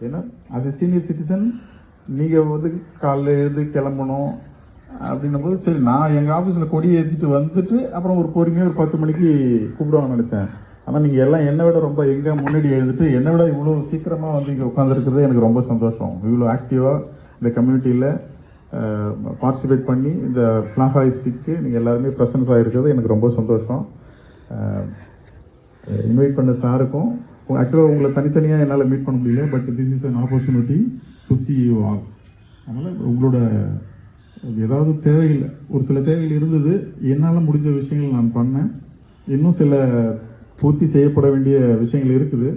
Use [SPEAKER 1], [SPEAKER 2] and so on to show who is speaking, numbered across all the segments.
[SPEAKER 1] ஏன்னா அது senior citizen நீங்கள் வந்து காலைல எழுந்து கிளம்பணும் அப்படின்னும் போது சரி நான் எங்கள் ஆஃபீஸில் கொடி ஏற்றிட்டு வந்துட்டு அப்புறம் ஒரு பொறுமையாக ஒரு 10 மணிக்கு கூப்பிடுவாங்கன்னு நினச்சேன். ஆனால் நீங்கள் எல்லாம் என்னை விட ரொம்ப எங்கே முன்னாடி எழுந்துட்டு என்னை விட இவ்வளோ சீக்கிரமாக வந்து இங்கே உட்காந்துருக்கிறது எனக்கு ரொம்ப சந்தோஷம். இவ்வளோ ஆக்டிவாக இந்த கம்யூனிட்டியில் பார்ட்டிசிபேட் பண்ணி இந்த ஃப்ளாக் ஹாய்ஸ்டிக்கு நீங்கள் எல்லாருமே ப்ரெசன்ஸ் ஆகிருக்கிறது எனக்கு ரொம்ப சந்தோஷம். இன்வைட் பண்ண சாருக்கும் ஆக்சுவலாக உங்களை தனித்தனியாக என்னால் மீட் பண்ண முடியல, but this is an opportunity to C you all. அதனால் உங்களோட ஏதாவது தேவைகள் ஒரு சில தேவைகள் இருந்தது, என்னால் முடிஞ்ச விஷயங்கள் நான் பண்ணேன். இன்னும் சில பூர்த்தி செய்யப்பட வேண்டிய விஷயங்கள் இருக்குது,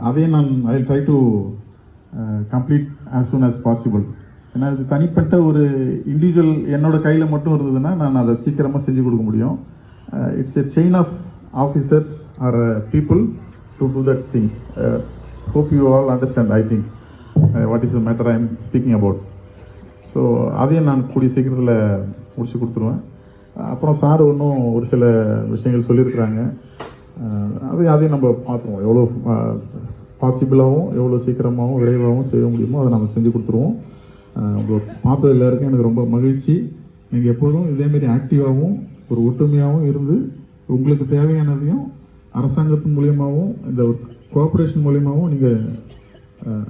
[SPEAKER 1] அதையும் நான் I try to complete as soon as possible. ஏன்னா இது தனிப்பட்ட ஒரு இண்டிவிஜுவல் என்னோட கையில் மட்டும் இருந்ததுன்னா நான் அதை சீக்கிரமாக செஞ்சு கொடுக்க முடியும். It's a chain of officers are people to do that thing. Hope you all understand I think what is the matter I am speaking about. So அதையும் நான் கூடிய சீக்கிரத்தில் முடிச்சு கொடுத்துருவேன். அப்புறம் சார் இன்னும் ஒரு சில விஷயங்கள் சொல்லியிருக்கிறாங்க, அதையும் நம்ம பார்த்துருவோம். எவ்வளோ பாசிபிளாகவும் எவ்வளோ சீக்கிரமாகவும் விரைவாகவும் செய்ய முடியுமோ அதை நம்ம செஞ்சு கொடுத்துருவோம். உங்களை பார்த்தது எல்லாருக்கும் எனக்கு ரொம்ப மகிழ்ச்சி. நீங்கள் எப்போதும் இதேமாரி ஆக்டிவாகவும் ஒரு ஒற்றுமையாகவும் இருந்து உங்களுக்கு தேவையானதையும் அரசாங்கத்தின் மூலியமாகவும் இந்த கோஆப்ரேஷன் மூலியமாகவும் நீங்கள்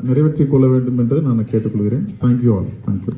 [SPEAKER 1] நிறைவேற்றிக் கொள்ள வேண்டும் என்று நான் கேட்டுக்கொள்கிறேன். Thank you all. தேங்க்யூ.